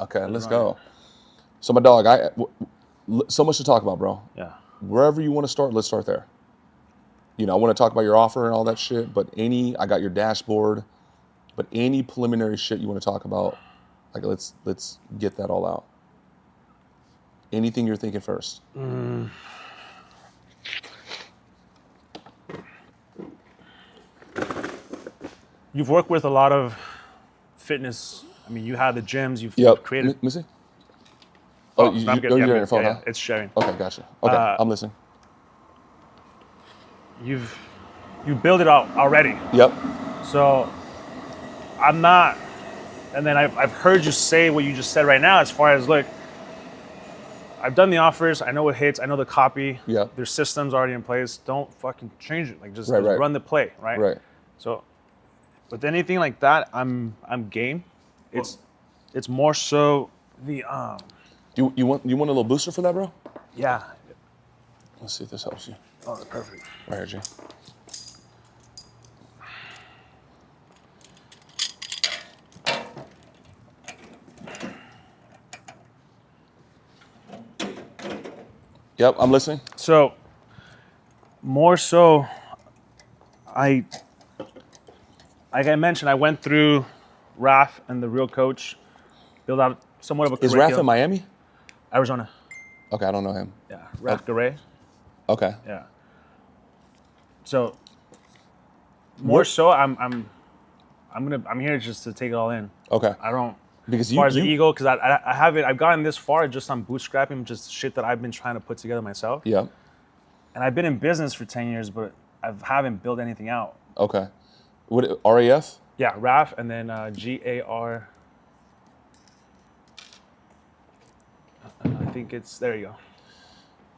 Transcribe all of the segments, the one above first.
Okay, let's go. So my dog, so much to talk about, bro. Yeah. Wherever you want to start, let's start there. You know, I want to talk about your offer and all that shit, but I got your dashboard, but any preliminary shit you want to talk about, like let's get that all out. Anything you're thinking first. You've worked with a lot of fitness. I mean, you have the gyms. You've created. Let me see. Oh, you're on your phone, huh? It's sharing. Okay, gotcha. Okay, I'm listening. You build it out already. Yep. So I'm not. And then I've heard you say what you just said right now. As far as look, I've done the offers. I know what hits. I know the copy. Yeah. There's systems already in place. Don't fucking change it. Like just run the play, right? Right. So with anything like that, I'm game. It's more so the You want a little booster for that, bro? Yeah. Let's see if this helps you. Oh, that's perfect. Right here, G. Yep, I'm listening. So, more so, like I mentioned, I went through Raf and the Real Coach, build out somewhat of a curriculum. Is Raf in Miami? Arizona. Okay, I don't know him. Yeah, Raf Garay. Okay. Yeah. So, more so, I'm here just to take it all in. Okay. I don't. Because as far as the ego, because I've gotten this far just on bootstrapping, just shit that I've been trying to put together myself. Yeah. And I've been in business for 10 years, but I haven't built anything out. Okay. What, RAF? Yeah, RAF, and then GAR. I think it's, there you go.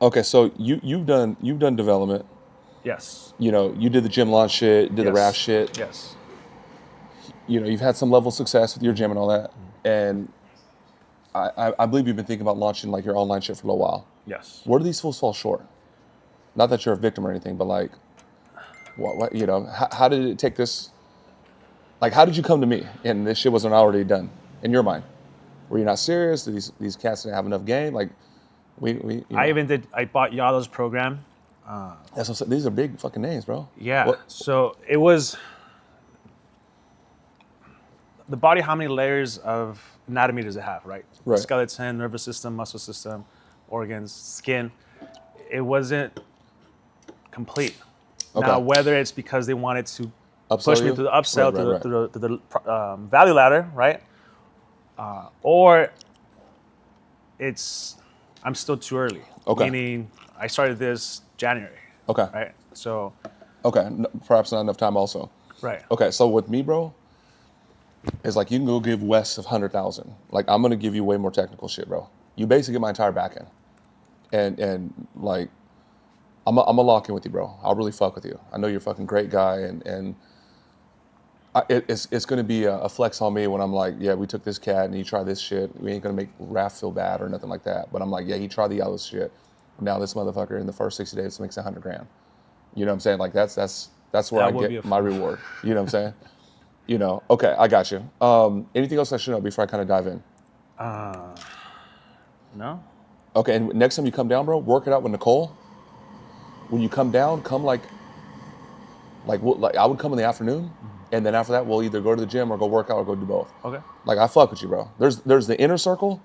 Okay, so you've done development. Yes. You know, you did the gym launch shit, did the RAF shit. Yes. You know, you've had some level of success with your gym and all that. And I believe you've been thinking about launching like your online shit for a little while. Yes. Where do these fools fall short? Not that you're a victim or anything, but like, what you know, how did it take this? Like, how did you come to me and this shit wasn't already done in your mind? Were you not serious? Did these cats didn't have enough game? Like, we you know. I bought Yada's program. That's what, these are big fucking names, bro. Yeah. So it was the body. How many layers of anatomy does it have, right? Right. Skeleton, nervous system, muscle system, organs, skin. It wasn't complete. Okay. Now, whether it's because they wanted to push me through the upsell, to the value ladder, right? Or I'm still too early. Okay. Meaning, I started this January. Okay. Right. So. Okay. Perhaps not enough time also. Right. Okay. So with me, bro, it's like you can go give Wes 100,000. Like I'm gonna give you way more technical shit, bro. You basically get my entire back end, and like I'm a lock in with you, bro. I'll really fuck with you. I know you're a fucking great guy, and it's gonna be a flex on me when I'm like, yeah, we took this cat and he tried this shit. We ain't gonna make Raph feel bad or nothing like that. But I'm like, yeah, he tried the other shit. Now this motherfucker in the first 60 days makes $100,000. You know what I'm saying? Like that's where I get my reward. You know what I'm saying? You know, okay, I got you. Anything else I should know before I kind of dive in? No. Okay, and next time you come down, bro, work it out with Nicole. When you come down, come like I would come in the afternoon, and then after that, we'll either go to the gym or go work out or go do both. Okay. Like I fuck with you, bro. There's the inner circle,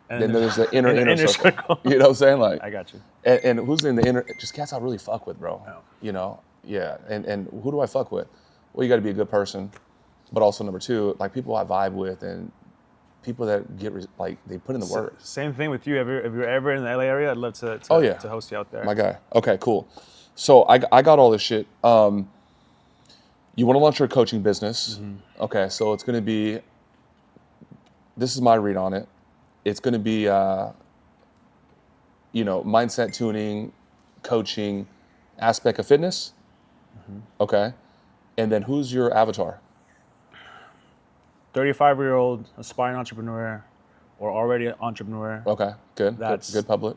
and then there's the inner circle. You know what I'm saying? Like I got you. And who's in the inner? Just cats I really fuck with, bro. Oh. You know, yeah. And who do I fuck with? Well, you got to be a good person, but also number two, like people I vibe with and people that get like they put in the work. Same thing with you. If you're ever in the LA area, I'd love to host you out there. My guy. Okay, cool. So I got all this shit. You want to launch your coaching business. Mm-hmm. Okay, so it's going to be, this is my read on it. It's going to be, mindset tuning, coaching, aspect of fitness. Mm-hmm. Okay. And then who's your avatar? 35-year-old aspiring entrepreneur or already an entrepreneur. Okay, good. That's good public.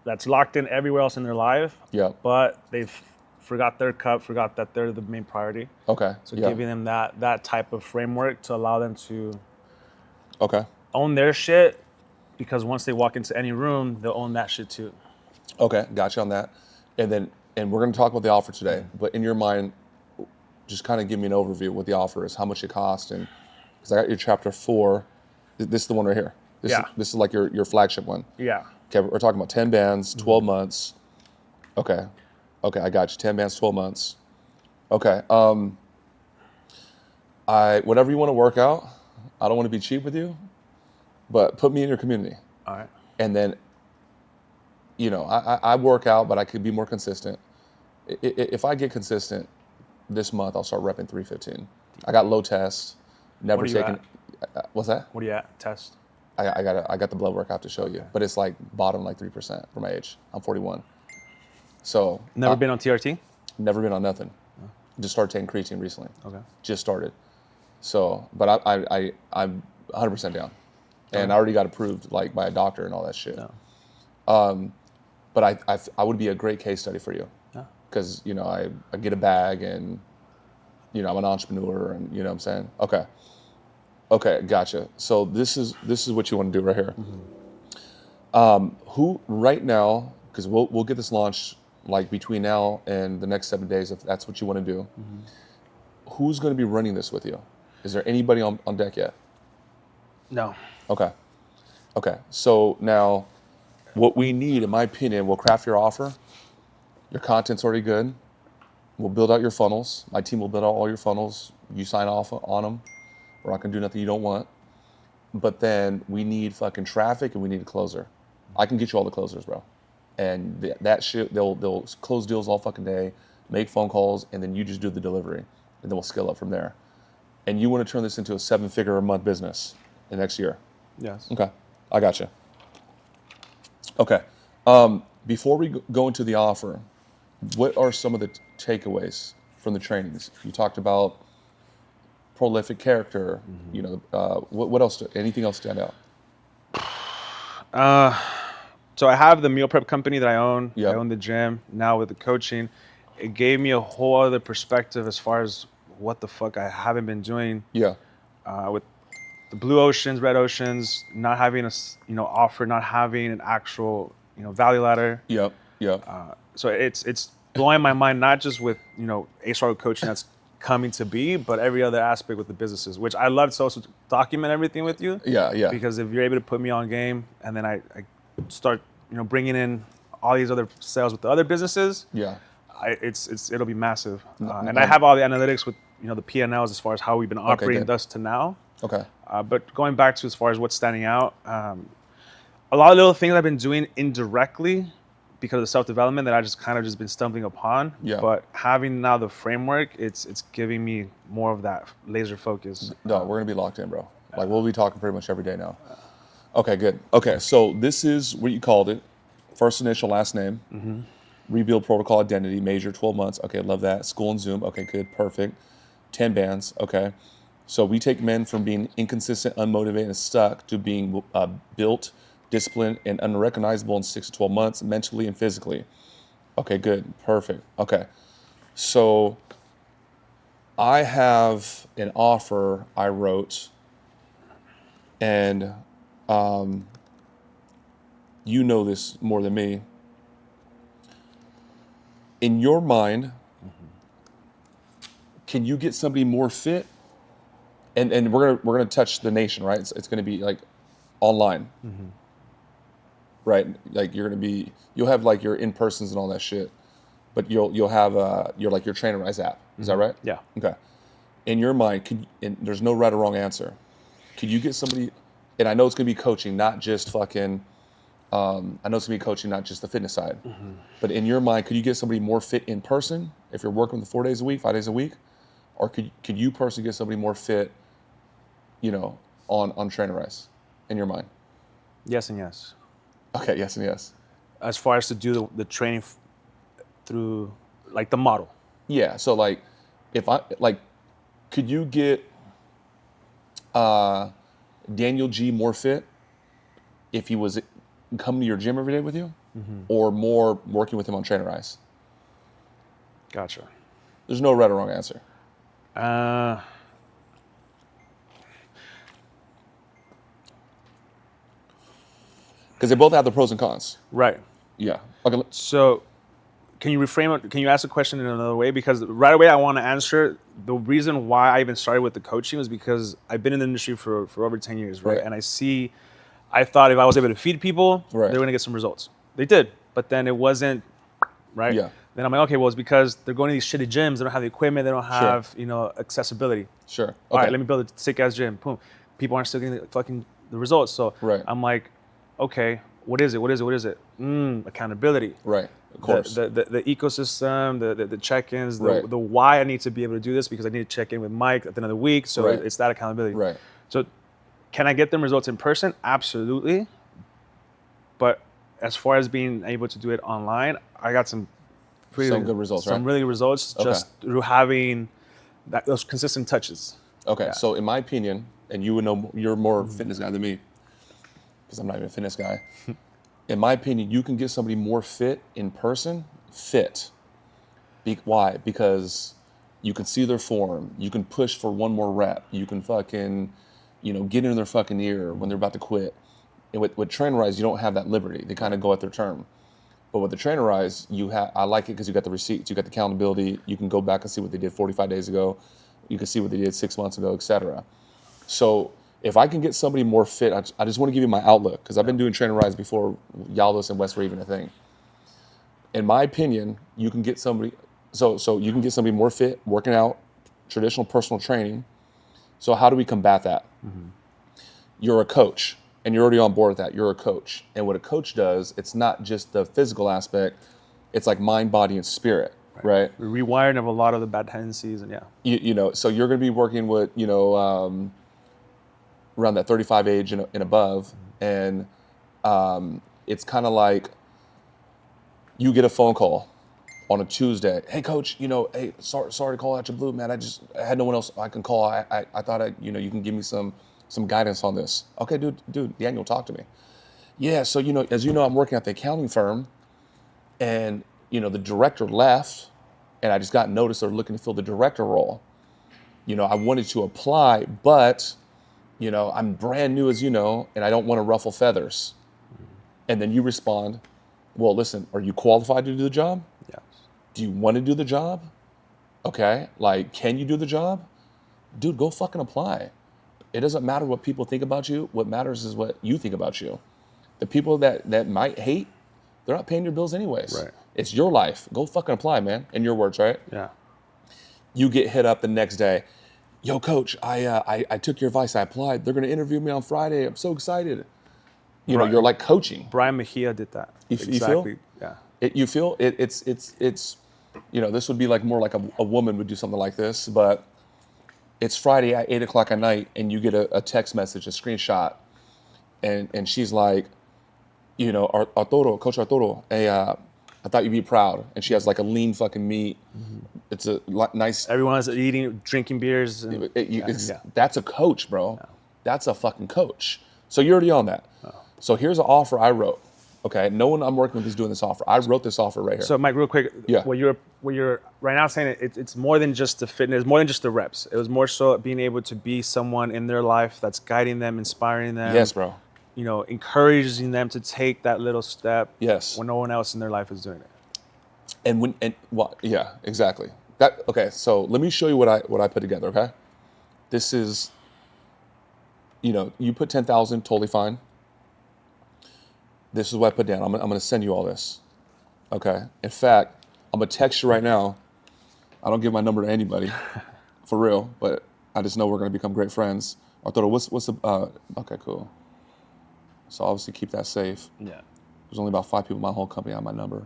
That's locked in everywhere else in their life. Yeah. But they've forgot their cup, forgot that they're the main priority. Okay. So giving them that type of framework to allow them to own their shit because once they walk into any room, they'll own that shit too. Okay, got you on that. And we're going to talk about the offer today. But in your mind, just kind of give me an overview of what the offer is, how much it costs, and because I got your chapter 4. This is the one right here. This is like your flagship one. Yeah. Okay, we're talking about 10 bands, 12 months. Okay, I got you. 10 bands, 12 months. Okay. Whatever you want to work out. I don't want to be cheap with you, but put me in your community. All right. And then, I work out, but I could be more consistent. If I get consistent this month, I'll start repping 315. I got low test, never What are you taken. What's that? What are you at? Test. I got the blood work I have to show you, but it's like bottom like 3% for my age. I'm 41. So Never been on TRT? never been on nothing. Just started taking creatine recently. Okay. Just started. So, but I'm 100% down, and I already got approved like by a doctor and all that shit. No. But I would be a great case study for you, because I get a bag, and I'm an entrepreneur, and what I'm saying. Okay, gotcha. So this is what you want to do right here. Who right now, because we'll get this launched like between now and the next 7 days, if that's what you want to do. Who's going to be running this with you? Is there anybody on deck yet? No. Okay. So now, what we need, in my opinion, we'll craft your offer. Your content's already good. We'll build out your funnels. My team will build out all your funnels. You sign off on them. We're not gonna do nothing you don't want. But then we need fucking traffic, and we need a closer. I can get you all the closers, bro. And that shit, they'll close deals all fucking day, make phone calls, and then you just do the delivery, and then we'll scale up from there. And you want to turn this into a 7-figure a month business in the next year. Yes. Okay, I got you. Okay, before we go into the offer, what are some of the takeaways from the trainings? You talked about prolific character. What else? Anything else stand out? So I have the meal prep company that I own. Yep. I own the gym. Now with the coaching, it gave me a whole other perspective as far as what the fuck I haven't been doing. Yeah. With the blue oceans, red oceans, not having a offer, not having an actual value ladder. Yep. So it's blowing my mind, not just with ASARO coaching that's coming to be, but every other aspect with the businesses, which I love to also document everything with you. Yeah. Because if you're able to put me on game, and then I start bringing in all these other sales with the other businesses. Yeah. It'll be massive. And I have all the analytics with the P&Ls as far as how we've been operating thus to now. Okay. But going back to as far as what's standing out, a lot of little things I've been doing indirectly because of the self-development that I just kind of just been stumbling upon. Yeah. But having now the framework, it's giving me more of that laser focus. No, we're gonna be locked in, bro. Like we'll be talking pretty much every day now. Okay, good. Okay, so this is what you called it: first initial, last name. Rebuild Protocol Identity, major, 12 months. Okay, love that. School and Zoom. Okay, good, perfect. 10 bands. Okay. So we take men from being inconsistent, unmotivated, and stuck to being built, disciplined, and unrecognizable in 6 to 12 months, mentally and physically. Okay, good, perfect. Okay. So I have an offer I wrote, and you know this more than me. In your mind, can you get somebody more fit? And we're gonna touch the nation, right? It's gonna be like online, right? Like you'll have like your in persons and all that shit, but you'll have your Trainerize app. Is that right? Yeah. Okay. In your mind, and there's no right or wrong answer. Could you get somebody? And I know it's gonna be coaching, not just fucking. I know it's gonna be coaching, not just the fitness side. But in your mind, could you get somebody more fit in person if you're working 4 days a week, 5 days a week, or could you personally get somebody more fit, on Trainerize, in your mind? Yes and yes. Okay, yes and yes. As far as to do the training through like the model. Yeah. So like, could you get Daniel G more fit if he was coming to your gym every day with you, or more working with him on Trainerize? Gotcha. There's no right or wrong answer. Because they both have the pros and cons. Right. Yeah. Okay. So can you reframe it? Can you ask the question in another way? Because right away I want to answer the reason why I even started with the coaching was because I've been in the industry for over 10 years, right? Right. And I thought if I was able to feed people, Right. they were going to get some results. They did, but then it wasn't, right? Yeah. Then I'm like, okay, well, it's because they're going to these shitty gyms. They don't have the equipment. They don't have, accessibility. Sure. Okay. All right, let me build a sick-ass gym. Boom. People aren't still getting the results. So Right. I'm like, okay, what is it? Accountability. Right. Of course. The ecosystem, the check-ins, Right. the why I need to be able to do this because I need to check in with Mike at the end of the week. So Right. it's that accountability. Right. So can I get them results in person? Absolutely. But as far as being able to do it online, I got some good results, right? Some really good results just through having those consistent touches. Okay. Yeah. So in my opinion, and you would know, you're more fitness guy than me, because I'm not even a fitness guy. In my opinion, you can get somebody more fit in person, why? Because you can see their form. You can push for one more rep. You can fucking, get in their fucking ear when they're about to quit. And with Trainerized, you don't have that liberty. They kind of go at their term. But with the Trainerized, I like it because you got the receipts, you got the accountability. You can go back and see what they did 45 days ago. You can see what they did 6 months ago, etc. So if I can get somebody more fit, I just want to give you my outlook because I've been doing Trainerized before Yalos and West were even a thing. In my opinion, you can get somebody. So you can get somebody more fit, working out, traditional personal training. So how do we combat that? Mm-hmm. You're a coach, and you're already on board with that. You're a coach. And what a coach does, it's not just the physical aspect. It's like mind, body, and spirit, right? Rewiring of a lot of the bad tendencies, and so you're going to be working with, around that 35 age and above. And it's kind of you get a phone call on a Tuesday. Hey, coach, hey, sorry to call out your blue, man. I had no one else I can call. I thought, you can give me some guidance on this. Okay, dude, Daniel, talk to me. Yeah, so, as you know, I'm working at the accounting firm and, the director left and I just got notice they're looking to fill the director role. I wanted to apply, but, I'm brand new, as you know, and I don't want to ruffle feathers. And then you respond, well, listen, are you qualified to do the job? Yes. Do you want to do the job? Okay, can you do the job? Dude, go fucking apply. It doesn't matter what people think about you. What matters is what you think about you. The people that might hate, they're not paying your bills anyways. Right. It's your life. Go fucking apply, man. In your words, right? Yeah. You get hit up the next day. Yo, coach, I took your advice. I applied. They're going to interview me on Friday. I'm so excited. You're like coaching. Brian Mejia did that. You feel? Yeah. You feel it's this would be more like a woman would do something like this, but it's Friday at 8:00 at night, and you get a text message, a screenshot, and she's like, Arturo, Coach Arturo, hey, I thought you'd be proud. And she has a lean fucking meat. Mm-hmm. It's a nice. Everyone's eating, drinking beers. That's a coach, bro. Yeah. That's a fucking coach. So you're already on that. Oh. So here's an offer I wrote. Okay, no one I'm working with is doing this offer. I wrote this offer right here. So Mike, real quick, what you're right now saying, it's more than just the fitness, more than just the reps. It was more so being able to be someone in their life that's guiding them, inspiring them. Yes, bro. Encouraging them to take that little step. Yes. When no one else in their life is doing it. Yeah, exactly. Okay. So let me show you what I put together. Okay, this is, you put 10,000, totally fine. This is what I put down. I'm going to send you all this. Okay. In fact, I'm going to text you right now. I don't give my number to anybody, for real, but I just know we're going to become great friends. Arturo, what's the, okay, cool. So obviously keep that safe. Yeah. There's only about 5 people in my whole company have my number.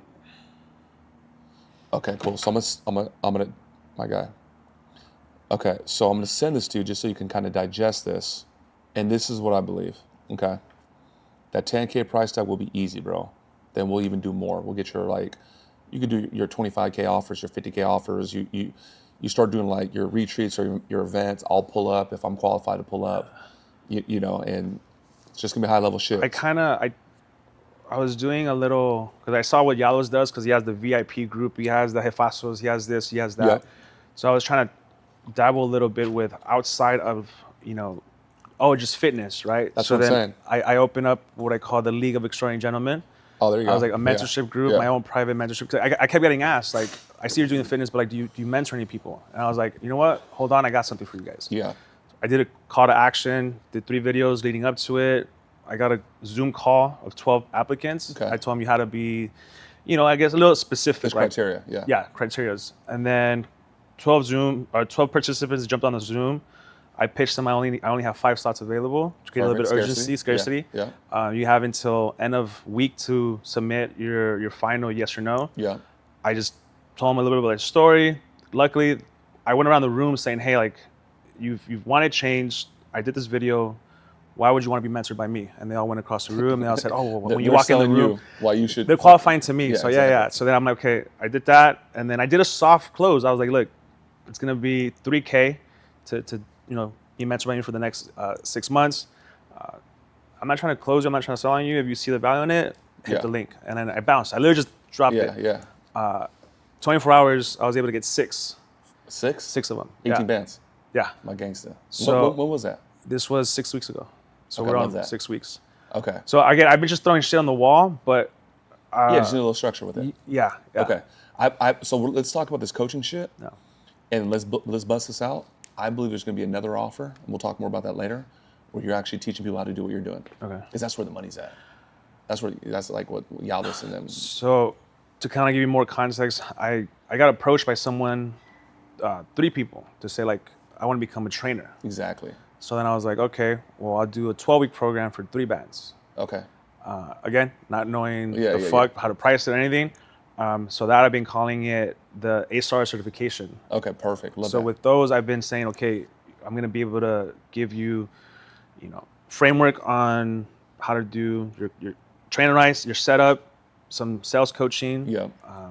Okay, cool. So I'm gonna, my guy. Okay, so I'm gonna send this to you just so you can kind of digest this. And this is what I believe, okay? That 10K price tag will be easy, bro. Then we'll even do more. We'll get you could do your 25K offers, your 50K offers. You start doing your retreats or your events. I'll pull up if I'm qualified to pull up, and it's just gonna be high level shit. I was doing a little, because I saw what Yalos does, because he has the VIP group, he has the Jefasos, he has this, he has that. Yeah. So I was trying to dabble a little bit with outside of, Oh, just fitness, right? That's so what I'm then I open up what I call the League of Extraordinary Gentlemen. Oh, there you go. I was like a mentorship group, my own private mentorship. I kept getting asked, like, I see you're doing fitness, but like, do you mentor any people? And I was like, you know what? Hold on, I got something for you guys. Yeah. I did a call to action, did 3 videos leading up to it. I got a Zoom call of 12 applicants. Okay. I told them you had to be, I guess a little specific. There's right? criteria, yeah. Yeah, criterias. And then 12 participants jumped on the Zoom. I pitched them. I only have 5 slots available to create a little bit of urgency, scarcity. Yeah. You have until end of week to submit your final yes or no. Yeah. I just told them a little bit about their story. Luckily, I went around the room saying, "Hey, like, you've wanted change. I did this video. Why would you want to be mentored by me?" And they all went across the room. And they all said, "Oh, well, when you walk in the room, why you should." They're qualifying to me. Yeah, So exactly. yeah. So then I'm like, okay, I did that, and then I did a soft close. I was like, look, it's gonna be $3K to be mentored by you for the next 6 months. I'm not trying to close you. I'm not trying to sell on you. If you see the value in it, hit the link. And then I bounced. I literally just dropped it. Yeah. 24 hours, I was able to get 6. 6? 6 of them. 18 bands. Yeah. My gangster. So when was that? This was 6 weeks ago. So Okay, we're I on love that. 6 weeks. Okay. So again, I've been just throwing shit on the wall, but Just need a little structure with it. yeah. Okay. So let's talk about this coaching shit. No. And let's bust this out. I believe there's going to be another offer, and we'll talk more about that later, where you're actually teaching people how to do what you're doing. Okay. Because that's where the money's at. That's like what Yaldis and them. So to kind of give you more context, I got approached by someone, 3 people, to say like, I want to become a trainer. Exactly. So then I was like, okay, well, I'll do a 12-week program for 3 bands. Okay. Again, not knowing how to price it or anything. So that I've been calling it the ASARO certification. Okay, perfect. Love So that. with those, I've been saying, okay, I'm going to be able to give you, framework on how to do your trainerize, your setup, some sales coaching. Yeah.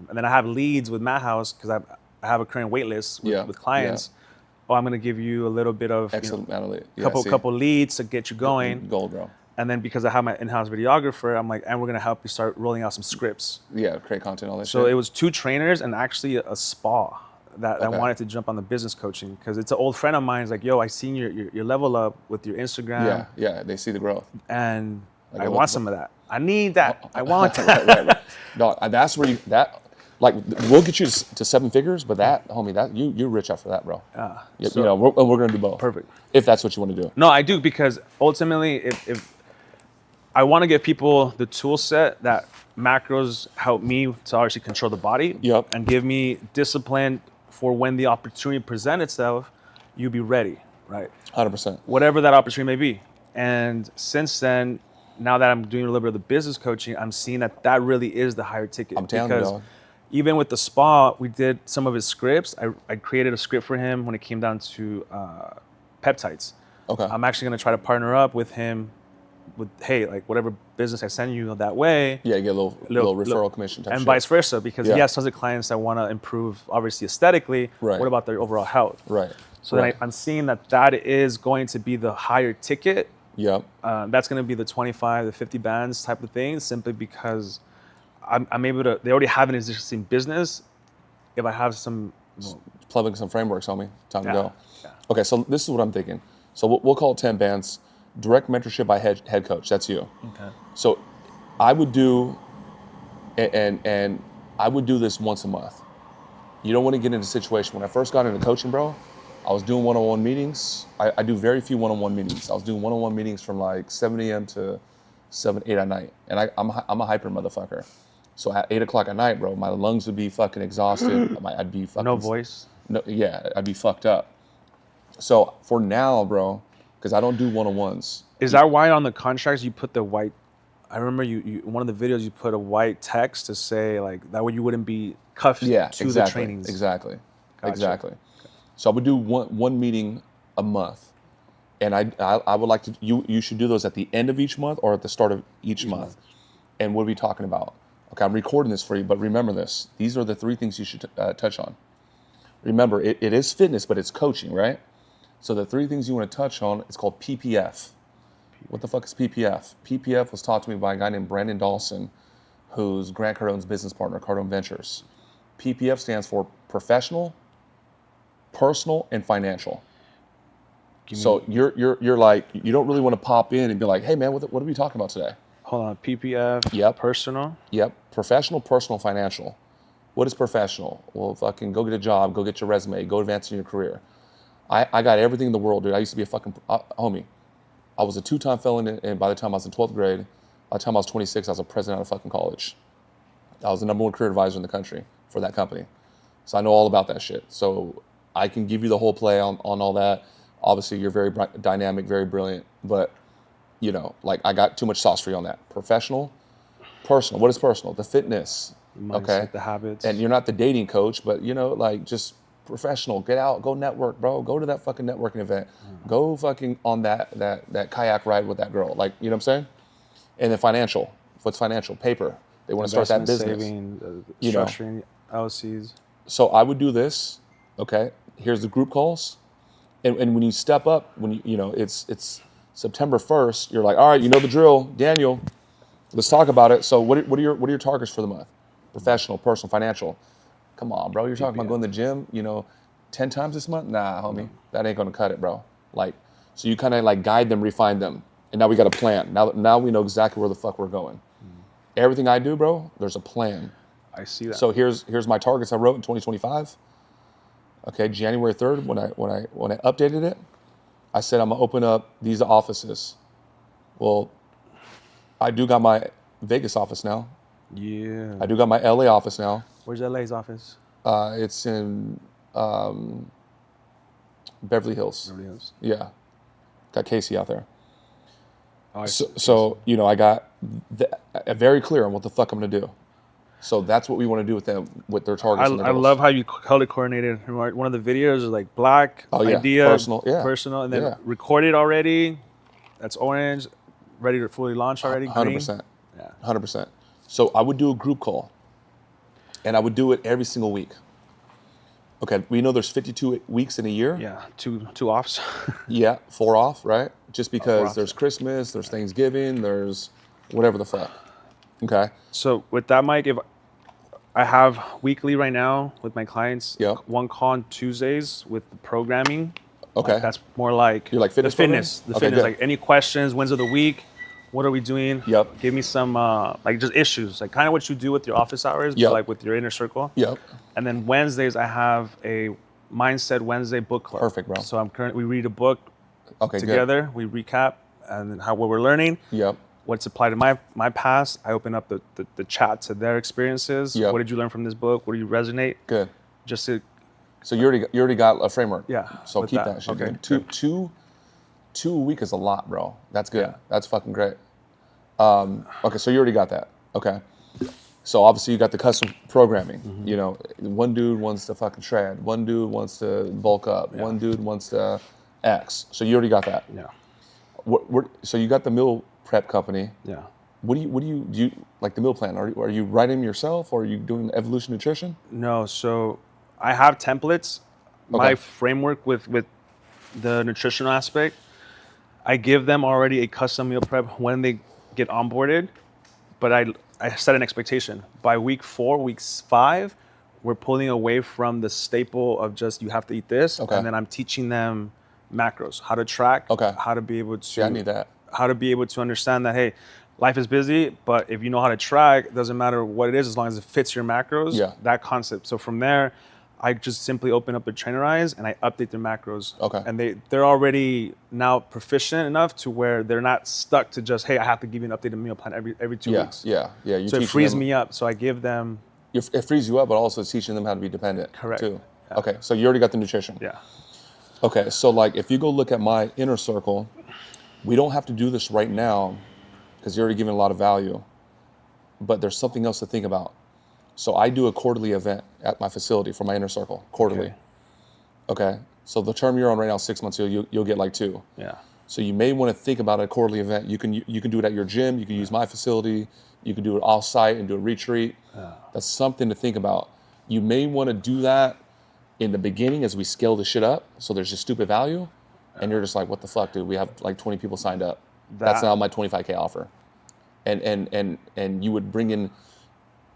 And then I have leads with Madhouse because I have a current wait list with clients. Yeah. Oh, I'm going to give you a little bit of Excellent analytics. couple leads to get you going. Gold, bro. And then because I have my in-house videographer, I'm like, and we're going to help you start rolling out some scripts. Yeah, create content, all that So shit. it was 2 trainers and actually a spa that wanted to jump on the business coaching because it's an old friend of mine. He's like, yo, I seen your level up with your Instagram. Yeah, they see the growth. And Like, I want some of that. I need that. I want that. right. Dog, that's where we'll get you to 7 figures, but that, homie, that you're rich after that, bro. We're gonna do both. Perfect. If that's what you want to do. No, I do because ultimately, if I want to give people the tool set that macros help me to obviously control the body and give me discipline for when the opportunity presents itself, you be ready, right? 100%. Whatever that opportunity may be. And since then, now that I'm doing a little bit of the business coaching, I'm seeing that really is the higher ticket. I'm telling you, dog. Even with the spa, we did some of his scripts. I created a script for him when it came down to peptides. Okay. I'm actually going to try to partner up with him with, hey, like whatever business I send you that way. Yeah, you get a little referral commission type and shit. vice versa, because he has tons of clients that want to improve, obviously aesthetically. Right. What about their overall health? Right. So then I'm seeing that is going to be the higher ticket. Yep. That's going to be the 25 to 50 bands type of thing, simply because I'm able to. They already have an existing business. If I have some, Plugging some frameworks, homie. Time to go. Yeah. Okay, so this is what I'm thinking. So we'll call it 10 bands. Direct mentorship by head coach. That's you. Okay. So I would do, and I would do this once a month. You don't want to get into a situation. When I first got into coaching, bro, I was doing one-on-one meetings. I do very few one-on-one meetings. I was doing one-on-one meetings from like 7 a.m. to 8 at night. And I'm a hyper motherfucker. So at 8 o'clock at night, bro, my lungs would be fucking exhausted. I'd be fucking... No voice? No, yeah, I'd be fucked up. So for now, bro, because I don't do one-on-ones. Is that why on the contracts you put the white? I remember you one of the videos you put a white text to say like that way you wouldn't be cuffed to the trainings. Exactly. Gotcha. Exactly. So I would do one meeting a month, and I would like to. You should do those at the end of each month or at the start of each month. And what are we talking about? Okay, I'm recording this for you, but remember this. These are the 3 things you should touch on. Remember, it is fitness, but it's coaching, right? So the 3 things you want to touch on, it's called PPF. What the fuck is PPF? PPF was taught to me by a guy named Brandon Dawson, who's Grant Cardone's business partner, Cardone Ventures. PPF stands for professional, personal, and financial. So you're like, you don't really want to pop in and be like, hey man, what are we talking about today? Hold on, PPF. Yep. Personal. Yep. Professional, personal, financial. What is professional? Well, fucking go get a job, go get your resume, go advance in your career. I got everything in the world, dude. I used to be a fucking homie. I was a 2-time felon, and by the time I was in 12th grade, by the time I was 26, I was a president out of fucking college. I was the #1 career advisor in the country for that company. So I know all about that shit. So I can give you the whole play on all that. Obviously, you're very dynamic, very brilliant, but you know, like I got too much sauce for you on that. Professional, personal. What is personal? The fitness, Mindset, okay? the habits. And you're not the dating coach, but you know, like just professional. Get out, go network, bro. Go to that fucking networking event. Go fucking on that kayak ride with that girl. Like, you know what I'm saying? And then financial. What's financial? Paper. They want to start that business. Saving, you know. structuring LLCs. So I would do this. Okay. Here's the group calls. And when you step up, when you know, it's September 1st, you're like, all right, you know the drill, Daniel. Let's talk about it. So what are your targets for the month? Professional, personal, financial. Come on, bro. You're talking about going to the gym, you know, 10 times this month? Nah, homie. That ain't gonna cut it, bro. Like, so you kind of like guide them, refine them. And now we got a plan. Now we know exactly where the fuck we're going. Everything I do, bro, there's a plan. I see that. So here's my targets I wrote in 2025. Okay, January 3rd, when I updated it, I said I'm gonna open up these offices. Well, I do got my Vegas office now. Yeah. I do got my LA office now. Where's LA's office? It's in Beverly Hills. Beverly Hills. Yeah, got Casey out there. Oh, So you know, I got very clear on what the fuck I'm gonna do. So that's what we want to do with them, with their targets. I love how you color coordinated. One of the videos is like black, idea, personal, and then recorded already. That's orange, ready to fully launch already. 100%. Yeah. 100%. So I would do a group call, and I would do it every single week. Okay, we know there's 52 weeks in a year. Yeah, two offs. Yeah, 4 off, right? Just because off, there's Christmas, there's Thanksgiving, there's whatever the fuck. Okay. So with that, Mike, if I have weekly right now with my clients, one call on Tuesdays with the programming. Okay. Like that's more like you're like fitness. The fitness. Good. Like any questions, wins of the week, what are we doing? Yep. Give me some like just issues, like kind of what you do with your office hours, but like with your inner circle. Yep. And then Wednesdays I have a Mindset Wednesday book club. Perfect, bro. So we read a book together, good. we recap and what we're learning. Yep. What's applied to my past. I open up the chat to their experiences. Yep. What did you learn from this book? What do you resonate? Good. Just to. So you already got a framework. Yeah. So keep that shit. Okay. Two a week is a lot, bro. That's good. Yeah. That's fucking great. Okay, so you already got that. Okay. So obviously you got the custom programming. Mm-hmm. You know, one dude wants to fucking shred. One dude wants to bulk up. Yeah. One dude wants to X. So you already got that. Yeah. So you got the meal prep company. Yeah. What do you like the meal plan? Are you writing them yourself, or are you doing Evolution Nutrition? No. So I have templates. Okay. My framework with the nutritional aspect, I give them already a custom meal prep when they get onboarded, but I set an expectation. By week 4, week 5, we're pulling away from the staple of just you have to eat this, and then I'm teaching them macros, how to track, how to be able to. Yeah, I need that. How to be able to understand that, hey, life is busy, but if you know how to track, it doesn't matter what it is as long as it fits your macros. Yeah. That concept. So from there, I just simply open up the Trainerize and I update their macros. Okay. And they're already now proficient enough to where they're not stuck to just, hey, I have to give you an updated meal plan every 2 weeks. Yeah. So it frees me up. So I give them. It frees you up, but also it's teaching them how to be dependent. Correct. Too. Yeah. Okay. So you already got the nutrition. Yeah. Okay. So like if you go look at my inner circle, we don't have to do this right now because you're already giving a lot of value, but there's something else to think about. So I do a quarterly event at my facility for my inner circle, quarterly. Okay. So the term you're on right now, 6 months, you'll get like 2. Yeah. So you may want to think about a quarterly event. You can do it at your gym. You can use my facility. You can do it off-site and do a retreat. That's something to think about. You may want to do that in the beginning as we scale the shit up. So there's just stupid value. And you're just like, what the fuck, dude? We have like 20 people signed up. That's now my 25K offer. And you would bring in,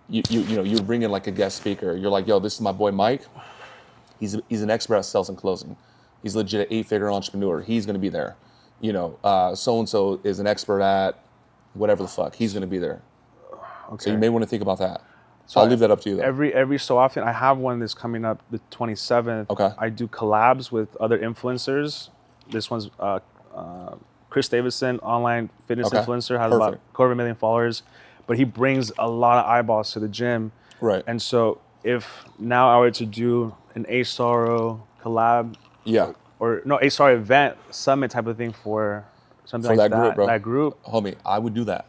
you would bring in like a guest speaker. You're like, yo, this is my boy Mike. He's an expert at sales and closing. He's legit an 8-figure entrepreneur. He's going to be there. You know, so-and-so is an expert at whatever the fuck. He's going to be there. Okay. So you may want to think about that. So I'll leave that up to you, though. Every so often, I have one that's coming up the 27th. Okay. I do collabs with other influencers. This one's Chris Davison, online fitness influencer, has about 250,000 followers, but he brings a lot of eyeballs to the gym. Right. And so if now I were to do an ASARO collab, or no, ASARO event, summit type of thing for something for like that group, bro. That group. Homie, I would do that.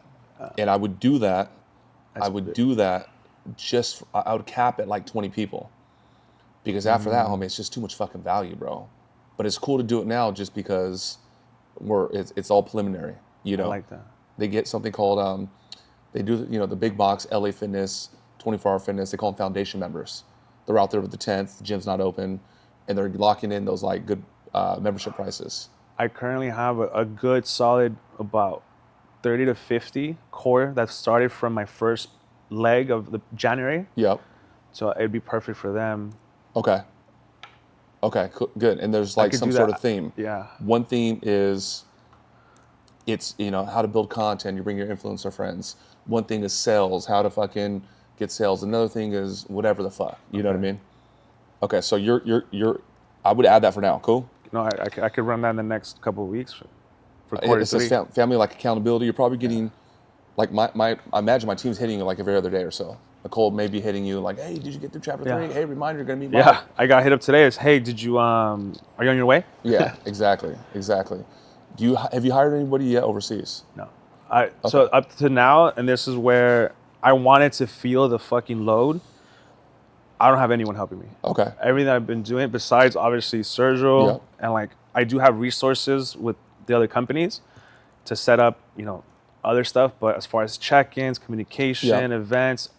And I would do that. I would cap it like 20 people. Because after that, homie, it's just too much fucking value, bro. But it's cool to do it now just because it's all preliminary, you know. I like that. They get something called, they do, you know, the big box, LA Fitness, 24-hour fitness, they call them foundation members. They're out there with the tents, the gym's not open, and they're locking in those like good membership prices. I currently have a good solid about 30 to 50 core that started from my first leg of the January. Yep. So it'd be perfect for them. Okay, cool, good. And there's like some sort of theme. Yeah. One theme is, it's, you know, how to build content. You bring your influencer friends. One thing is sales, how to fucking get sales. Another thing is whatever the fuck. You know what I mean? Okay, so you're. I would add that for now. Cool. No, I could run that in the next couple of weeks for quarter It three. says family like accountability. You're probably getting, like I imagine my team's hitting you like every other day or so. Nicole may be hitting you like, hey, did you get through chapter 3? Hey, reminder, you're gonna meet Mike. Yeah, I got hit up today. It's, hey, did you are you on your way? Yeah, exactly. Have you hired anybody yet overseas? No. So up to now, and this is where I wanted to feel the fucking load. I don't have anyone helping me. Okay. Everything I've been doing, besides obviously Sergio, and like I do have resources with the other companies to set up, you know, other stuff. But as far as check-ins, communication, events,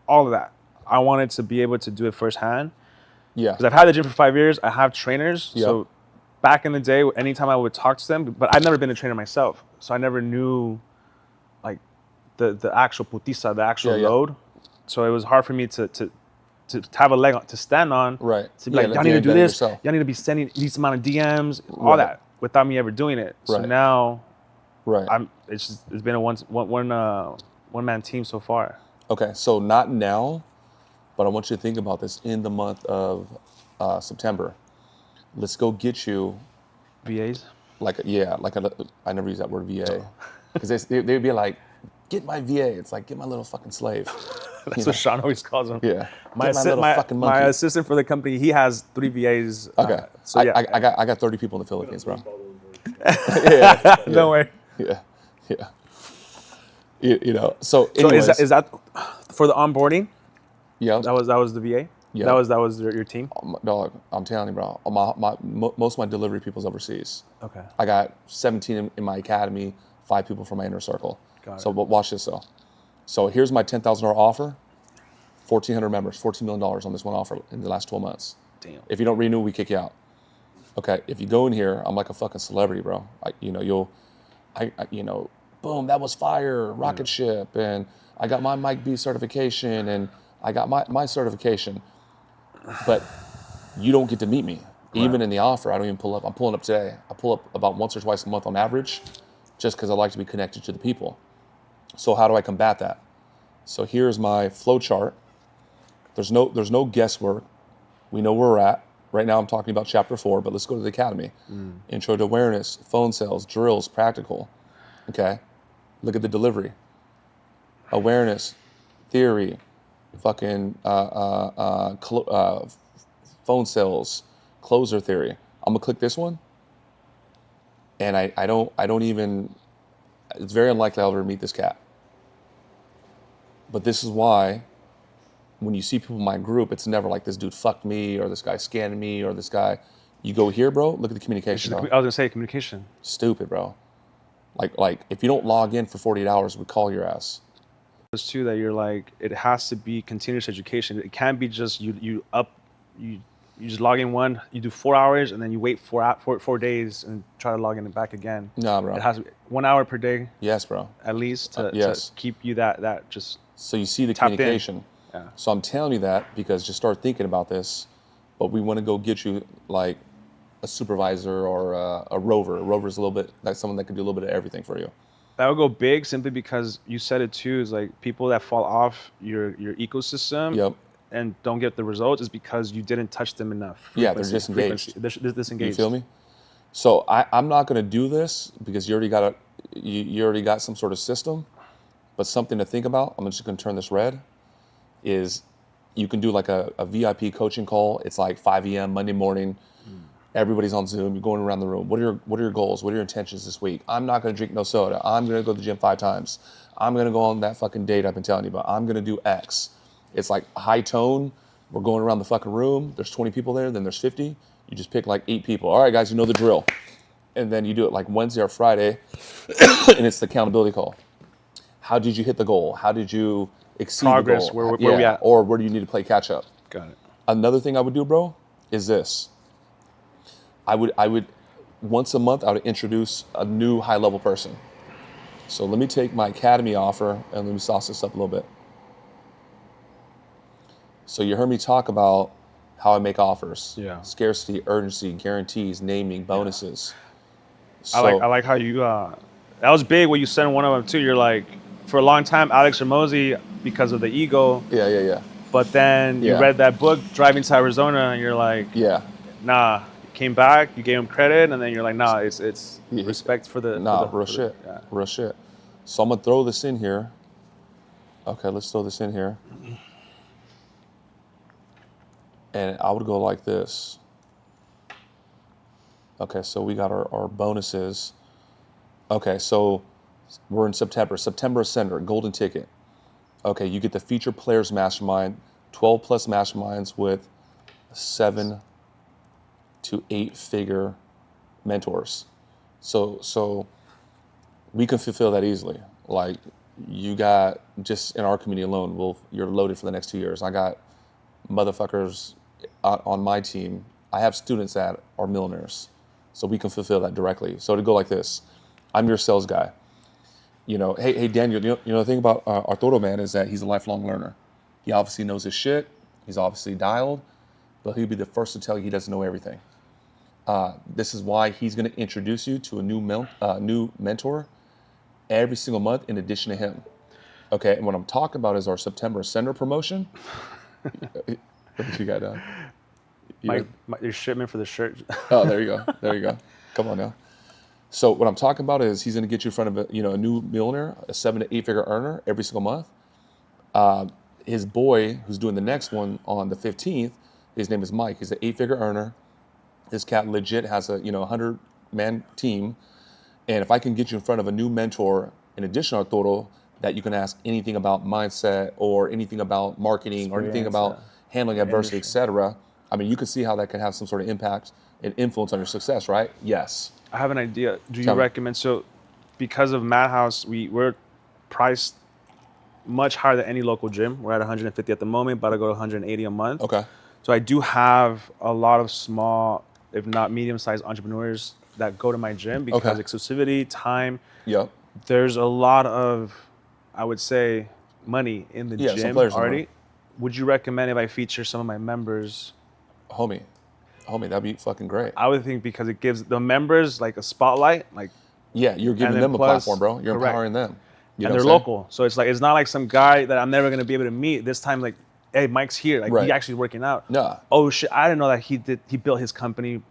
all of that, I wanted to be able to do it firsthand. Yeah. Because I've had the gym for 5 years. I have trainers. So back in the day, anytime I would talk to them, but I've never been a trainer myself, so I never knew like the actual putiza, the actual load. So it was hard for me to have a leg to stand on. Right. To be like, y'all need to do this. Y'all need to be sending these amount of DMs, all that, without me ever doing it. So now, it's been a one man team so far. Okay, so not now, but I want you to think about this in the month of September. Let's go get you VAs. I never use that word VA because they'd be like, get my VA. It's like, get my little fucking slave. That's what Sean always calls them. Yeah. My assistant for the company, he has 3 VAs. Okay. So I got 30 people in the Philippines, bro. No way. Yeah. You know. So is that for the onboarding? Yeah. That was the VA. Yeah. That was your team. Dog, I'm telling you, bro. Most of my delivery people's overseas. Okay. I got 17 in my academy, 5 people from my inner circle. So watch this though. So here's my $10,000 offer. 1,400 members, $14 million on this one offer in the last 12 months. Damn. If you don't renew, we kick you out. Okay. If you go in here, I'm like a fucking celebrity, bro. Boom, that was fire, rocket ship, and I got my Mike B certification, and I got my certification. But you don't get to meet me. Even in the offer, I don't even pull up. I'm pulling up today. I pull up about once or twice a month on average, just because I like to be connected to the people. So how do I combat that? So here's my flow chart. There's no guesswork. We know where we're at. Right now I'm talking about chapter 4, but let's go to the academy. Intro to awareness, phone sales, drills, practical. Okay. Look at the delivery. Awareness, theory, fucking phone sales, closer theory. I'm gonna click this one. And I don't even, it's very unlikely I'll ever meet this cat. But this is why when you see people in my group, it's never like this dude fucked me or this guy scanned me or this guy. You go here, bro, look at the communication. I was gonna say communication. Stupid, bro. Like if you don't log in for 48 hours, we call your ass. It's too that you're like, it has to be continuous education. It can't be just you just log in one, you do 4 hours, and then you wait 4 days and try to log in and back again. Nah, bro. It has to be 1 hour per day. Yes, bro. At least to keep you that just. So you see the communication. Yeah. So I'm telling you that because just start thinking about this, but we want to go get you like a supervisor or a rover. A rover is a little bit like someone that can do a little bit of everything for you. That would go big simply because you said it too. Is like people that fall off your ecosystem Yep. and don't get the results is because you didn't touch them enough. Yeah, they're disengaged. They're disengaged. You feel me? So I'm not going to do this because you already got some sort of system, but something to think about. I'm just going to turn this red. Is you can do like a VIP coaching call. It's like 5 a.m. Monday morning. Everybody's on Zoom. You're going around the room. What are your goals? What are your intentions this week? I'm not going to drink no soda. I'm going to go to the gym 5 times. I'm going to go on that fucking date I've been telling you about. I'm going to do X. It's like high tone. We're going around the fucking room. There's 20 people there. Then there's 50. You just pick like 8 people. All right, guys, you know the drill. And then you do it like Wednesday or Friday, and it's the accountability call. How did you hit the goal? How did you exceed Progress, the goal? where we at? Or where do you need to play catch up? Got it. Another thing I would do, bro, is this. I would once a month I would introduce a new high level person. So let me take my academy offer and let me sauce this up a little bit. So you heard me talk about how I make offers. Yeah. Scarcity, urgency, guarantees, naming, bonuses. I like how you that was big when you sent one of them too. You're like, for a long time, Alex Ramosi, because of the ego. Yeah. But then you read that book, Driving to Arizona, and you're like, Yeah. nah. You came back, you gave him credit, and then you're like, nah, it's respect for the. Real shit. Real shit. So I'm gonna throw this in here. Okay, let's throw this in here. And I would go like this. Okay, so we got our bonuses. Okay, so we're in September. September Ascender, golden ticket. Okay, you get the featured players mastermind, 12 plus masterminds with 7 to 8 figure mentors. So we can fulfill that easily. Like you got just in our community alone, you're loaded for the next 2 years. I got motherfuckers on my team. I have students that are millionaires, so we can fulfill that directly. So to go like this, I'm your sales guy. You know, hey Daniel, you know the thing about Arturo, man, is that he's a lifelong learner. He obviously knows his shit. He's obviously dialed, but he'll be the first to tell you he doesn't know everything. This is why he's going to introduce you to a new mentor every single month in addition to him. Okay, and what I'm talking about is our September Ascender promotion. What you got done? Your shipment for the shirt. Oh, there you go. Come on now. So what I'm talking about is he's going to get you in front of a new millionaire, a 7 to 8 figure earner every single month. His boy, who's doing the next one on the 15th, his name is Mike. He's an 8 figure earner. This cat legit has a 100-man team. And if I can get you in front of a new mentor, in addition to Arturo, that you can ask anything about mindset or anything about marketing or anything about handling adversity, etc. I mean, you can see how that can have some sort of impact and influence on your success, right? Yes. I have an idea. Do you recommend, so because of Madhouse, we're priced much higher than any local gym. We're at 150 at the moment, about to go to 180 a month. Okay. So I do have a lot of small, if not medium-sized entrepreneurs that go to my gym because exclusivity, time. Yep. There's a lot of, I would say, money in the gym already. Would you recommend if I feature some of my members? Homie, that'd be fucking great. I would think because it gives the members like a spotlight, like. Yeah, you're giving them a platform, bro. You're empowering them. And they're local, so it's not like some guy that I'm never gonna be able to meet. This time, like, hey, Mike's here. Like, he actually working out. Nah. Oh shit, I didn't know that he built his company